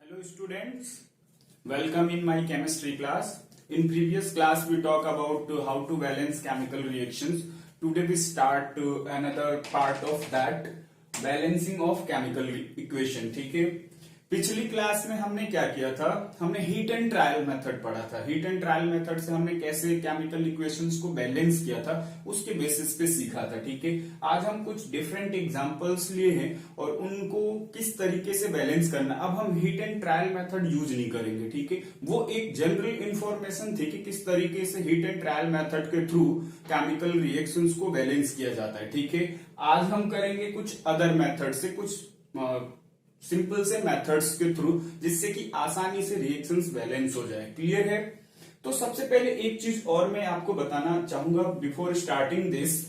Hello students, welcome in my chemistry class. In previous class we talk about how to balance chemical reactions. Today we start another part of that, balancing of chemical equation. ठीक है, पिछली class में हमने क्या किया था, हमने heat and trial method पढ़ा था। हीट एंड ट्रायल मेथड से हमने कैसे केमिकल इक्वेशंस को बैलेंस किया था उसके बेसिस पे सीखा था। ठीक है, आज हम कुछ डिफरेंट एग्जांपल्स लिए हैं और उनको किस तरीके से बैलेंस करना। अब हम heat and trial method use नहीं करेंगे। ठीक है, वो एक जनरल इंफॉर्मेशन थी कि किस तरीके से हीट एंड ट्रायल मेथड के थ्रू केमिकल रिएक्शंस को बैलेंस किया जाता है। ठीक है, आज हम करेंगे कुछ अदर मेथड से, कुछ सिंपल से मेथड्स के थ्रू, जिससे कि आसानी से रिएक्शंस बैलेंस हो जाए। क्लियर है? तो सबसे पहले एक चीज और मैं आपको बताना चाहूंगा बिफोर स्टार्टिंग दिस,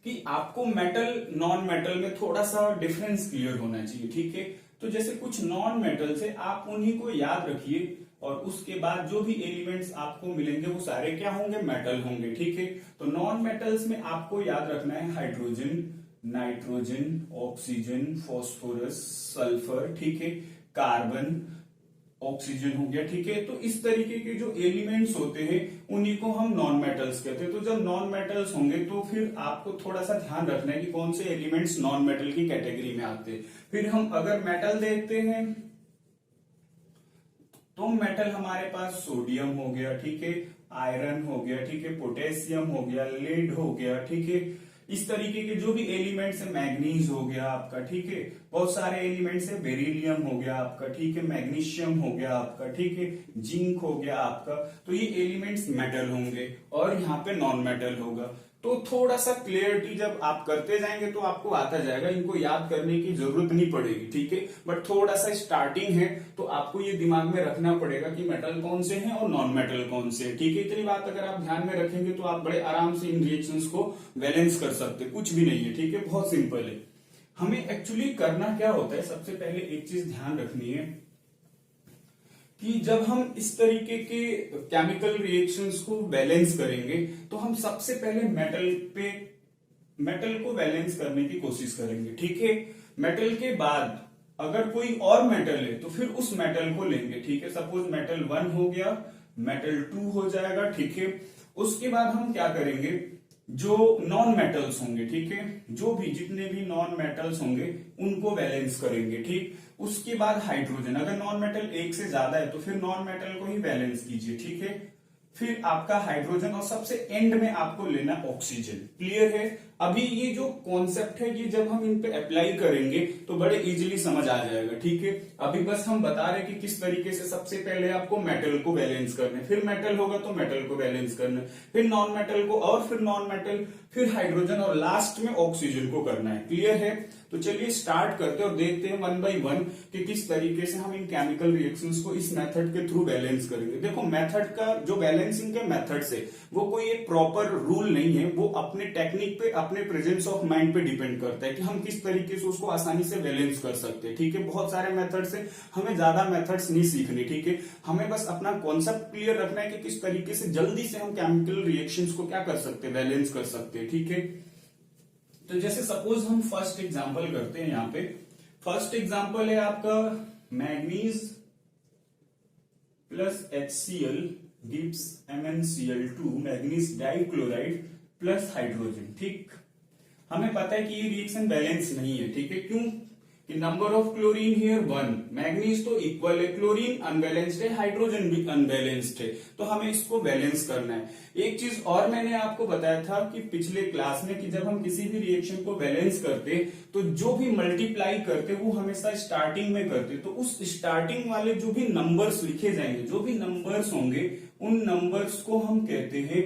कि आपको मेटल नॉन मेटल में थोड़ा सा डिफरेंस क्लियर होना चाहिए। ठीक है, तो जैसे कुछ नॉन मेटल्स है, आप उन्हीं को याद रखिए और उसके बाद जो भी एलिमेंट्स आपको मिलेंगे वो सारे क्या होंगे, मेटल होंगे। ठीक है, तो नॉन मेटल्स में आपको याद रखना है hydrogen, nitrogen, oxygen, phosphorus, sulphur, ठीक है, कार्बन, ऑक्सीजन हो गया। ठीक है, तो इस तरीके के जो एलिमेंट्स होते हैं उन्हीं को हम नॉन मेटल्स कहते हैं। तो जब नॉन मेटल्स होंगे तो फिर आपको थोड़ा सा ध्यान रखना है कि कौन से एलिमेंट्स नॉन मेटल की कैटेगरी में आते हैं। फिर हम अगर मेटल देखते हैं तो मेटल हमारे पास सोडियम हो गया, ठीक है, आयरन हो गया, ठीक है, पोटेशियम हो गया, लेड हो गया। ठीक है, इस तरीके के जो भी एलिमेंट्स है, मैग्नीज हो गया आपका, ठीक है, बहुत सारे एलिमेंट्स है, बेरिलियम हो गया आपका, ठीक है, मैग्नीशियम हो गया आपका, ठीक है, जिंक हो गया आपका। तो ये एलिमेंट्स मेटल होंगे और यहाँ पे नॉन मेटल होगा। तो थोड़ा सा क्लियरिटी जब आप करते जाएंगे तो आपको आता जाएगा, इनको याद करने की जरूरत नहीं पड़ेगी। ठीक है, बट थोड़ा सा स्टार्टिंग है तो आपको ये दिमाग में रखना पड़ेगा कि मेटल कौन से हैं और नॉन मेटल कौन से हैं। ठीक है, इतनी बात अगर आप ध्यान में रखेंगे तो आप बड़े आराम से इन रिएक्शंस को बैलेंस कर सकते, कुछ भी नहीं है। ठीक है, बहुत सिंपल है। हमें एक्चुअली करना क्या होता है, सबसे पहले एक चीज ध्यान रखनी है कि जब हम इस तरीके के केमिकल रिएक्शंस को बैलेंस करेंगे तो हम सबसे पहले मेटल को बैलेंस करने की कोशिश करेंगे। ठीक है, मेटल के बाद अगर कोई और मेटल है तो फिर उस मेटल को लेंगे। ठीक है, सपोज मेटल 1 हो गया, मेटल 2 हो जाएगा। ठीक है, उसके बाद हम क्या करेंगे, जो नॉन मेटल्स होंगे, ठीक है, जो भी जितने भी नॉन मेटल्स होंगे उनको बैलेंस करेंगे। ठीक, उसके बाद हाइड्रोजन, अगर नॉन मेटल एक से ज्यादा है तो फिर नॉन मेटल को ही बैलेंस कीजिए। ठीक है, फिर आपका हाइड्रोजन और सबसे एंड में आपको लेना ऑक्सीजन। क्लियर है? अभी ये जो कॉन्सेप्ट है ये जब हम इन पे अप्लाई करेंगे तो बड़े इजीली समझ आ जाएगा। ठीक है, अभी बस हम बता रहे कि किस तरीके से सबसे पहले आपको मेटल को बैलेंस करना है, फिर मेटल होगा तो मेटल को बैलेंस करना है, फिर नॉन मेटल को, और फिर नॉन मेटल, फिर हाइड्रोजन और लास्ट में ऑक्सीजन को करना है। क्लियर है? तो चलिए स्टार्ट करते हैं और देखते हैं 1 बाय 1 कि किस तरीके से हम इन केमिकल रिएक्शंस को इस मेथड के थ्रू बैलेंस करेंगे। देखो, मेथड का जो बैलेंसिंग के मेथड से वो कोई एक प्रॉपर रूल नहीं है, वो अपने टेक्निक पे, अपने प्रेजेंस ऑफ माइंड पे डिपेंड करता है कि हम किस तरीके से उसको आसानी से बैलेंस कर सकते हैं। ठीक है, बहुत सारे मेथड से हमें ज्यादा मेथड्स नहीं सीखने। ठीक है, हमें बस अपना कॉन्सेप्ट क्लियर रखना है कि किस तरीके से जल्दी से हम केमिकल रिएक्शंस को क्या कर सकते हैं, बैलेंस कर सकते हैं। ठीक है, तो जैसे सपोज हम फर्स्ट एग्जांपल करते हैं। यहाँ पे फर्स्ट एग्जांपल है आपका manganese plus HCl gives MnCl2, manganese dichloride plus hydrogen. ठीक, हमें पता है कि ये रिएक्शन बैलेंस नहीं है। ठीक है, क्यों? कि number of chlorine here 1, manganese तो इक्वल है, क्लोरीन अनबैलेंस्ड है, हाइड्रोजन भी अनबैलेंस्ड है, तो हमें इसको बैलेंस करना है। एक चीज और मैंने आपको बताया था कि पिछले क्लास में कि जब हम किसी भी रिएक्शन को बैलेंस करते तो जो भी मल्टीप्लाई करते वो हमेशा स्टार्टिंग में करते, तो उस स्टार्टिंग वाले जो भी नंबर्स लिखे जाएंगे, जो भी नंबर्स होंगे, उन नंबर्स को हम कहते हैं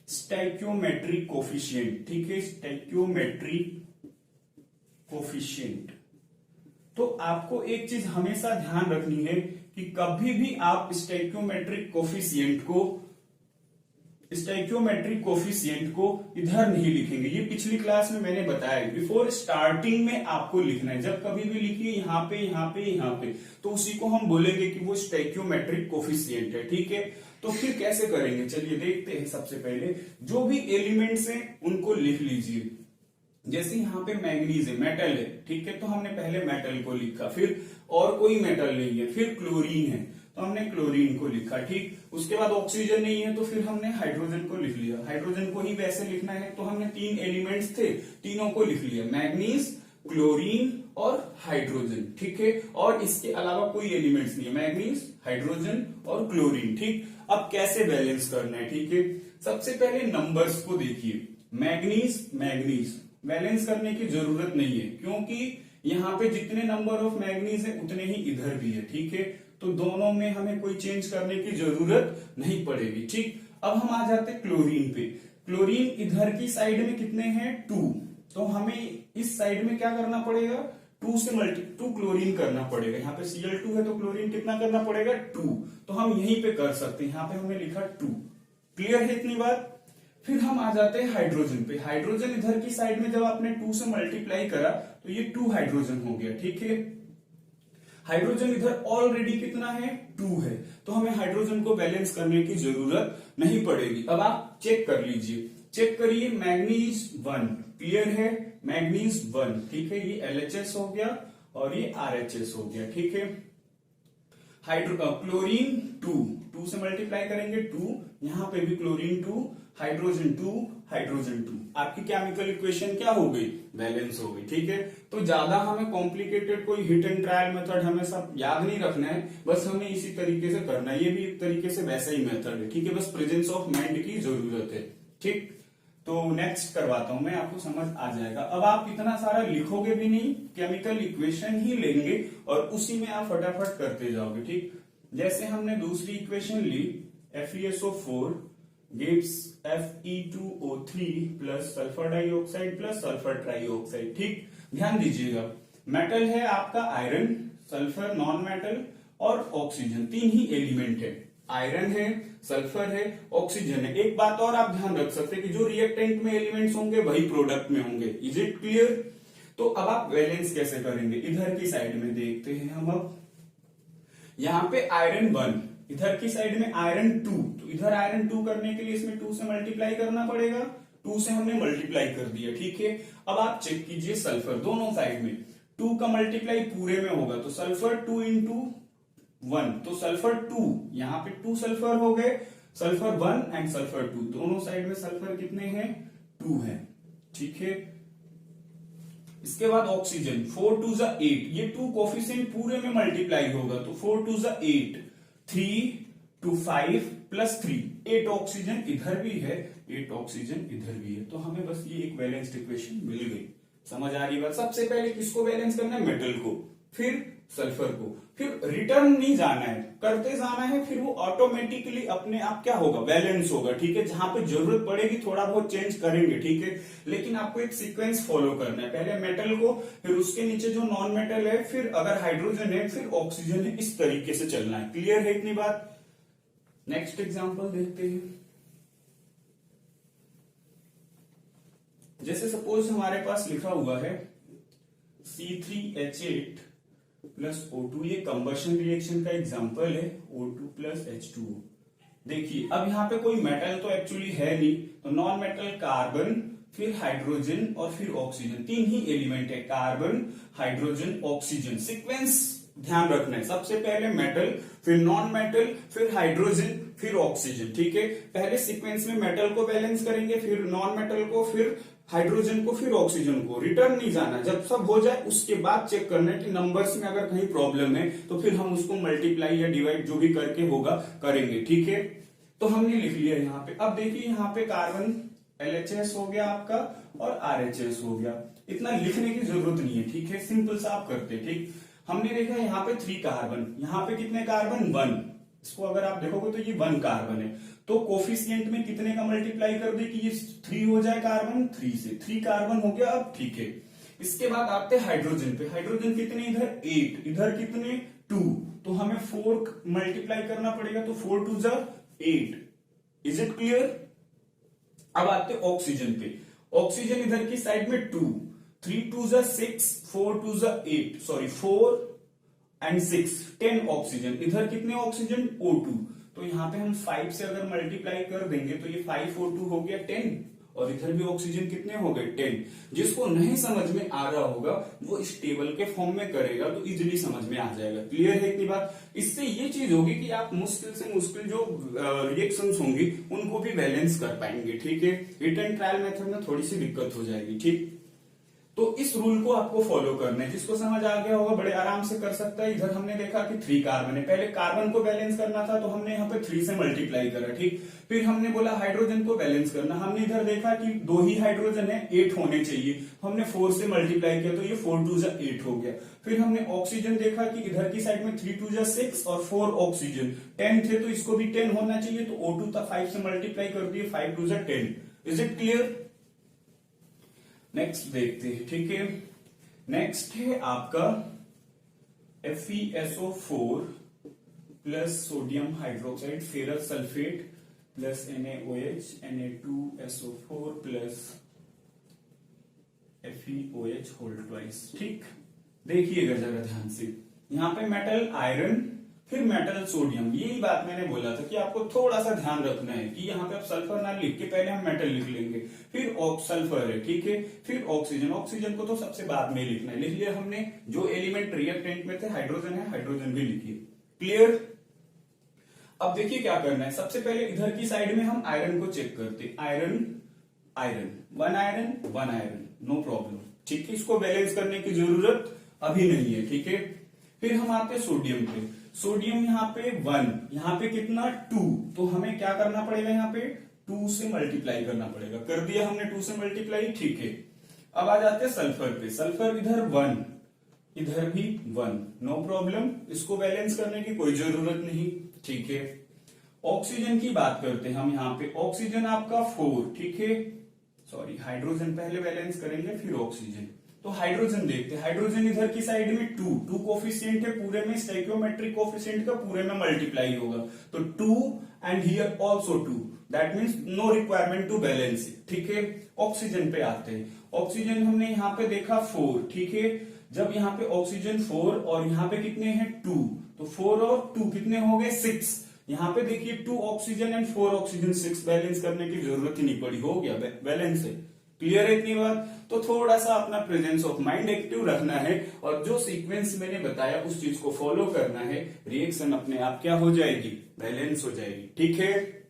स्टैक्योमेट्रिक कोफिशिएंट। ठीक है, स्टैक्योमेट्रिक कोफिशिएंट। तो आपको एक चीज हमेशा ध्यान रखनी है कि कभी भी आप स्टैक्योमेट्रिक कोफिशिएंट को इधर नहीं लिखेंगे। ये पिछली क्लास में मैंने बताया, बिफोर स्टार्टिंग में आपको लिखना है। जब कभी भी लिखिए यहाँ पे, यहाँ पे, यहाँ पे, तो उसी को हम बोलेंगे कि वो स्टैक्योमेट्रिक कोफिशिएंट है। ठीक है, तो फिर कैसे करेंगे, चलिए देखते हैं। सबसे पहले जो भी एलिमेंट्स हैं उनको लिख लीजिए। जैसे यहाँ पे मैग्नीज है, मेटल है, ठीक है, तो हमने पहले मेटल को लिखा, फिर और कोई मेटल नहीं है, फिर क्लोरीन है तो हमने क्लोरीन को लिखा, ठीक। उसके बाद ऑक्सीजन नहीं है तो फिर हमने हाइड्रोजन को लिख लिया, हाइड्रोजन को ही वैसे लिखना है तो हमने 3 एलिमेंट्स थे, तीनों को लिख लिया, मैग्नीज, क्लोरीन और हाइड्रोजन, ठीक है। और इसके अलावा कोई एलिमेंट्स नहीं है, मैग्नीज, हाइड्रोजन और क्लोरीन, ठीक। अब कैसे बैलेंस करना है, ठीक है। सबसे पहले नंबर्स को देखिए, मैग्नीज मैग्नीज बैलेंस करने की जरूरत नहीं है क्योंकि यहाँ पे जितने नंबर ऑफ मैग्नीज है उतने ही इधर भी है, ठीक है। तो दोनों में हमें कोई चेंज करने की जरूरत नहीं पड़ेगी, ठीक। अब हम आ जाते क्लोरीन पे। क्लोरीन इधर की साइड में कितने हैं, 2, तो हमें इस साइड में क्या करना पड़ेगा, 2 से टू क्लोरीन करना पड़ेगा। यहाँ पे Cl2 है तो क्लोरीन कितना करना पड़ेगा, 2, तो हम यहीं पे कर सकते हैं, यहाँ पे हमने लिखा 2। क्लियर है इतनी बात। फिर हम आ जाते हैं हाइड्रोजन पे। हाइड्रोजन इधर की साइड में जब आपने 2 से मल्टीप्लाई करा तो ये 2 हाइड्रोजन हो गया, ठीक है। हाइड्रोजन इधर ऑलरेडी कितना है, 2 है, तो हमें हाइड्रोजन को बैलेंस करने की जरूरत नहीं पड़ेगी। अब आप चेक कर लीजिए, चेक करिए, मैग्नीज 1, क्लियर है, मैग्नीज 1, ठीक है, ये LHS हो गया और ये RHS हो गया, ठीक है। क्लोरीन 2 से मल्टीप्लाई करेंगे 2, यहां पे भी क्लोरीन 2, हाइड्रोजन 2, हाइड्रोजन 2, आपकी केमिकल इक्वेशन क्या हो गई, बैलेंस हो गई, ठीक है। तो ज्यादा हमें कॉम्प्लिकेटेड कोई हिट एंड ट्रायल मेथड हमें सब याद नहीं रखना है, बस हमें इसी तरीके से करना है, ये भी एक तरीके से वैसा ही मेथड है, ठीक है, बस प्रेजेंस ऑफ माइंड की जरूरत है, ठीक। तो नेक्स्ट करवाता हूं मैं, आपको समझ आ जाएगा। अब आप इतना सारा लिखोगे भी नहीं, केमिकल इक्वेशन ही लेंगे और उसी में आप फटाफट करते जाओगे, ठीक। जैसे हमने दूसरी इक्वेशन ली, FeSO4 gives Fe2O3 plus sulphur dioxide plus sulphur trioxide, ठीक। ध्यान दीजिएगा, मेटल है आपका आयरन, सल्फर नॉन मेटल और ऑक्सीजन, 3 ही एलिमेंट है, आयरन है, सल्फर है, ऑक्सीजन है। एक बात और आप ध्यान रख सकते हैं कि जो रिएक्टेंट में एलिमेंट्स होंगे वही प्रोडक्ट में होंगे, इज इट क्लियर। तो अब आप बैलेंस कैसे करेंगे, इधर की साइड में देखते हैं हम। अब यहाँ पे आयरन 1, इधर की साइड में आयरन 2, तो इधर आयरन 2 करने के लिए इसमें 2 से मल्टीप्लाई करना पड़ेगा, 2 से हमने मल्टीप्लाई कर दिया, ठीक है। अब आप चेक कीजिए सल्फर दोनों साइड में 2 का मल्टीप्लाई पूरे में होगा तो सल्फर 2 इंटू 1, तो सल्फर 2, यहाँ पे 2 सल्फर हो गए, सल्फर 1 एंड सल्फर 2, दोनों साइड में सल्फर कितने हैं, 2 है, ठीक है। इसके बाद ऑक्सीजन 4 2 8, ये 2 कोफिशिएंट पूरे में मल्टीप्लाई होगा तो 4 2 8, 3 2 5 प्लस 3, 8 ऑक्सीजन इधर भी है, 8 ऑक्सीजन इधर भी है, तो हमें बस ये एक बैलेंस्ड इक्वेशन मिल गई। समझ आ रही बात। सबसे पहले किसको बैलेंस करना है, मेटल को, फिर सल्फर को, फिर रिटर्न नहीं जाना है, करते जाना है, फिर वो ऑटोमेटिकली अपने आप क्या होगा, बैलेंस होगा, ठीक है। जहां पे जरूरत पड़ेगी थोड़ा बहुत चेंज करेंगे, ठीक है, लेकिन आपको एक सीक्वेंस फॉलो करना है, पहले मेटल को, फिर उसके नीचे जो नॉन मेटल है, फिर अगर हाइड्रोजन है, फिर ऑक्सीजन है, इस तरीके से चलना है। क्लियर है इतनी बात। नेक्स्ट एग्जांपल देखते हैं। जैसे सपोज हमारे पास लिखा हुआ है C3H8 प्लस O2, ये कंबशन रिएक्शन का एग्जांपल है, O2 प्लस H2O। देखिए अब यहाँ पे कोई मेटल तो एक्चुअली है नहीं, तो नॉन मेटल कार्बन, फिर हाइड्रोजन और फिर ऑक्सीजन, 3 ही एलिमेंट है, कार्बन हाइड्रोजन ऑक्सीजन। सीक्वेंस ध्यान रखना है, सबसे पहले मेटल, फिर नॉन मेटल, फिर हाइड्रोजन, फिर ऑक्सीजन, ठीक है। पहले सीक्वेंस में मेटल को बैलेंस करेंगे, फिर नॉन मेटल को, फिर हाइड्रोजन को, फिर ऑक्सीजन को। रिटर्न नहीं जाना, जब सब हो जाए उसके बाद चेक करना है कि नंबर्स में अगर कहीं प्रॉब्लम है तो फिर हम उसको मल्टीप्लाई या डिवाइड जो भी करके होगा करेंगे, ठीक है। तो हमने लिख लिया यहाँ पे। अब देखिए यहाँ पे कार्बन LHS हो गया आपका और RHS हो गया, इतना लिखने की जरूरत नहीं है, ठीक है, सिंपल सा आप करते, ठीक। हमने देखा यहाँ पे 3 कार्बन, यहाँ पे कितने कार्बन, 1, इसको अगर आप देखोगे तो ये 1 कार्बन है, तो कोफिशिएंट में कितने का मल्टीप्लाई कर दे कि ये 3 हो जाए, कार्बन 3 से 3 कार्बन हो गया, अब ठीक है। इसके बाद आते हैं हाइड्रोजन पे, हाइड्रोजन कितने इधर 8, इधर कितने 2, तो हमें 4 मल्टीप्लाई करना पड़ेगा, तो 4 2 8, इज इट क्लियर। अब आते हैं ऑक्सीजन पे, ऑक्सीजन इधर की साइड में 2, 3 2 6, 4 2 8, सॉरी 4 एंड 6, 10 ऑक्सीजन, इधर कितने ऑक्सीजन, O2, तो यहाँ पे हम 5 से अगर मल्टीप्लाई कर देंगे तो ये 5 O2 हो गया 10, और इधर भी ऑक्सीजन कितने हो गए 10। जिसको नहीं समझ में आ रहा होगा वो इस टेबल के फॉर्म में करेगा तो इजीली समझ में आ जाएगा। क्लियर है इतनी बात? इससे ये चीज होगी कि आप मुश्किल से मुश्किल जो रिएक्शंस होंगी उनको भी बैलेंस कर पाएंगे। ठीक है, हिट एंड ट्रायल मेथड में थोड़ी सी दिक्कत हो जाएगी। ठीक, तो इस रूल को आपको फॉलो करना है। जिसको समझ आ गया होगा बड़े आराम से कर सकता है। इधर हमने देखा कि 3 कार्बन है, पहले कार्बन को बैलेंस करना था तो हमने यहाँ पे 3 से मल्टीप्लाई करा। ठीक, फिर हमने बोला हाइड्रोजन को बैलेंस करना, हमने इधर देखा कि 2 ही हाइड्रोजन है, 8 होने चाहिए, तो हमने 4 से मल्टीप्लाई किया तो ये 4 2 8 हो गया। फिर हमने ऑक्सीजन देखा कि इधर की साइड में 3 2 6 और 4 ऑक्सीजन 10 थे तो इसको भी 10 होना चाहिए, तो O2 था 5 से मल्टीप्लाई कर दिए, 5 2 10। Is it clear? नेक्स्ट देखते हैं। ठीक है, नेक्स्ट है आपका FeSO4 plus sodium hydroxide ferrous sulphate plus NaOH Na2SO4 plus FeOH whole twice. ठीक, देखिएगा जरा ध्यान से, यहाँ पे मेटल आयरन फिर मेटल सोडियम, यही बात मैंने बोला था कि आपको थोड़ा सा ध्यान रखना है कि यहाँ पे आप सल्फर ना लिख के पहले हम मेटल लिख लेंगे, फिर सल्फर है। ठीक है, फिर ऑक्सीजन, ऑक्सीजन को तो सबसे बाद में लिखना है, लिख लिया हमने। जो एलिमेंट रिएक्टेंट में थे हाइड्रोजन है, हाइड्रोजन भी लिखिए। क्लियर? अब देखिए क्या करना है। सबसे पहले इधर की साइड में हम आयरन को चेक करते, iron iron, 1 iron 1 iron, no problem. ठीक है, इसको बैलेंस करने की जरूरत अभी नहीं है। ठीक है, फिर हम आते सोडियम पे, सोडियम यहाँ पे 1, यहाँ पे कितना 2, तो हमें क्या करना पड़ेगा, यहाँ पे 2 से मल्टीप्लाई करना पड़ेगा। कर दिया हमने 2 से मल्टीप्लाई। ठीक है, अब आ जाते हैं सल्फर पे, सल्फर इधर 1 इधर भी 1, नो प्रॉब्लम, इसको बैलेंस करने की कोई जरूरत नहीं। ठीक है, ऑक्सीजन की बात करते हैं हम, यहाँ पे ऑक्सीजन आपका 4। ठीक है, सॉरी हाइड्रोजन पहले बैलेंस करेंगे फिर ऑक्सीजन। तो हाइड्रोजन देखते हैं, हाइड्रोजन इधर की साइड में 2 कोफिशिएंट है, पूरे में स्टोइकियोमेट्रिक कोफिशिएंट का पूरे में मल्टीप्लाई होगा, तो 2 and here also 2, that means no requirement to balance it. ठीक है, ऑक्सीजन पे आते हैं, ऑक्सीजन हमने यहाँ पे देखा 4। ठीक है, जब यहाँ पे ऑक्सीजन 4 और यहाँ पे कितने हैं 2, तो 4 और 2 कितने हो गए 6। यहाँ पे देखिए 2 ऑक्सीजन एंड 4 ऑक्सीजन 6, बैलेंस करने की जरूरत ही नहीं पड़ी, हो गया बैलेंस है। क्लियर है इतनी बात? तो थोड़ा सा अपना प्रेजेंस ऑफ माइंड एक्टिव रखना है और जो सीक्वेंस मैंने बताया उस चीज को फॉलो करना है, रिएक्शन अपने आप क्या हो जाएगी, बैलेंस हो जाएगी। ठीक है,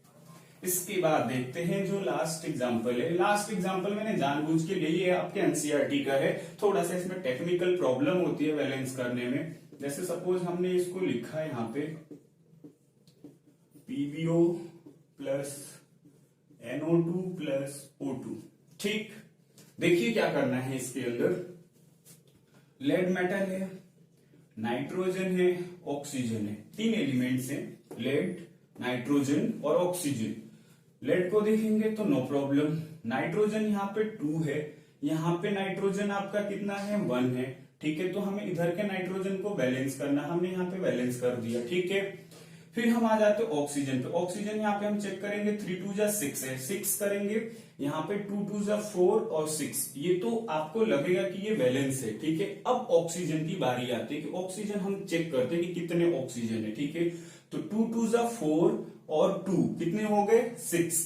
इसके बाद देखते हैं जो लास्ट एग्जांपल है। लास्ट एग्जांपल मैंने जानबूझ के लिए आपके एनसीईआरटी का है, थोड़ा सा इसमें टेक्निकल प्रॉब्लम होती है बैलेंस करने में। जैसे सपोज हमने इसको लिखा है यहाँ पे PbO plus NO2 plus O2। ठीक, देखिए क्या करना है। इसके अंदर लेड मेटल है, नाइट्रोजन है, ऑक्सीजन है, 3 एलिमेंट्स हैं, लेड नाइट्रोजन और ऑक्सीजन। लेड को देखेंगे तो नो प्रॉब्लम, नाइट्रोजन यहाँ पे 2 है, यहाँ पे नाइट्रोजन आपका कितना है 1 है। ठीक है, तो हमें इधर के नाइट्रोजन को बैलेंस करना, हमने यहाँ पे बैलेंस कर दिया। ठीक है, फिर हम आ जाते हैं ऑक्सीजन पे, ऑक्सीजन यहाँ पे हम चेक करेंगे 3 2 6 है, 6 करेंगे, यहाँ पे 2 2 4 और 6, ये तो आपको लगेगा कि ये बैलेंस है। ठीक है, अब ऑक्सीजन की बारी आती है कि ऑक्सीजन हम चेक करते हैं कि कितने ऑक्सीजन है। ठीक है, तो 2 2 4 और 2 कितने हो गए 6,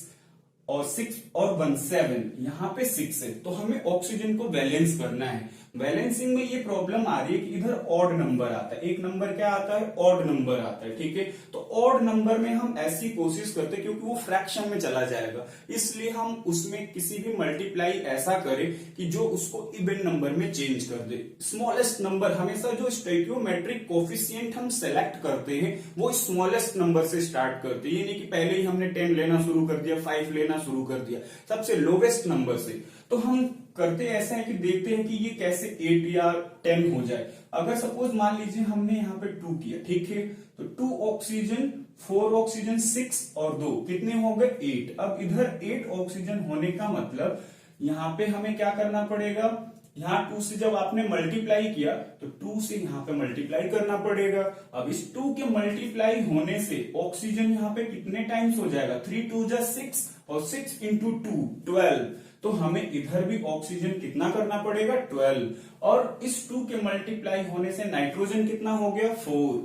और 6 और 1 7, यहाँ पे 6 है, तो हमें ऑक्सीजन को बैलेंस करना है। बैलेंसिंग में ये प्रॉब्लम आ रही है कि इधर ऑड नंबर आता है, एक नंबर क्या आता है, ऑड नंबर आता है। ठीक है, तो ऑड नंबर में हम ऐसी कोशिश करते हैं क्योंकि वो फ्रैक्शन में चला जाएगा, इसलिए हम उसमें किसी भी मल्टीप्लाई ऐसा करें कि जो उसको इवन नंबर में चेंज कर दे। स्मॉलेस्ट नंबर, हमेशा जो स्टोइकियोमेट्रिक कोफिशिएंट हम सेलेक्ट करते हैं वो स्मॉलेस्ट नंबर से स्टार्ट करते हैं, ये नहीं कि पहले ही हमने 10 लेना शुरू कर दिया, 5 लेना शुरू कर दिया, सबसे लोवेस्ट नंबर से। तो हम करते ऐसा है कि देखते हैं कि ये कैसे 8 या 10 हो जाए। अगर सपोज मान लीजिए हमने यहाँ पे 2 किया, ठीक है, तो 2 ऑक्सीजन 4 ऑक्सीजन 6 और 2 कितने हो गए 8। अब इधर 8 ऑक्सीजन होने का मतलब यहाँ पे हमें क्या करना पड़ेगा, यहाँ 2 से जब आपने मल्टीप्लाई किया तो 2 से यहाँ पे मल्टीप्लाई करना पड़ेगा। अब इस 2 के मल्टीप्लाई होने से ऑक्सीजन यहाँ पे कितने टाइम्स हो जाएगा, 3 2 6 और 6 इंटू 2 12, तो हमें इधर भी ऑक्सीजन कितना करना पड़ेगा 12, और इस 2 के मल्टीप्लाई होने से नाइट्रोजन कितना हो गया 4,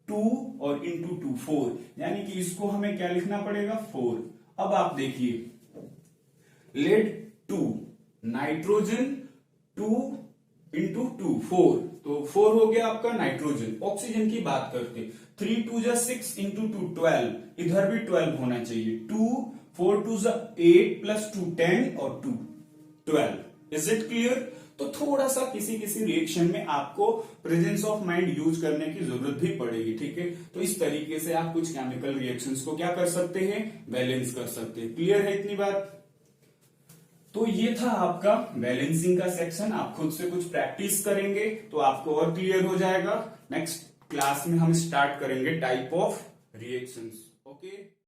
2 और इंटू 2 4, यानी कि इसको हमें क्या लिखना पड़ेगा 4। अब आप देखिए लेड 2, नाइट्रोजन 2 इंटू 2 4, तो 4 हो गया आपका नाइट्रोजन। ऑक्सीजन की बात करते 3 2 जा 6 इंटू 2 12, इधर भी 12 होना चाहिए। 2 4 2 जा 8 प्लस 2 10 और 2 12। Is it clear? तो थोड़ा सा किसी किसी रिएक्शन में आपको प्रेजेंस ऑफ माइंड यूज करने की जरूरत भी पड़ेगी, ठीक है। तो इस तरीके से आप कुछ केमिकल रिएक्शंस को क्या कर सकते हैं, बैलेंस कर सकते हैं। क्लियर है इतनी बात? तो ये था आपका बैलेंसिंग का सेक्शन। आप खुद से कुछ प्रैक्टिस करेंगे तो आपको और क्लियर हो जाएगा। नेक्स्ट क्लास में हम स्टार्ट करेंगे टाइप ऑफ रिएक्शंस। ओके।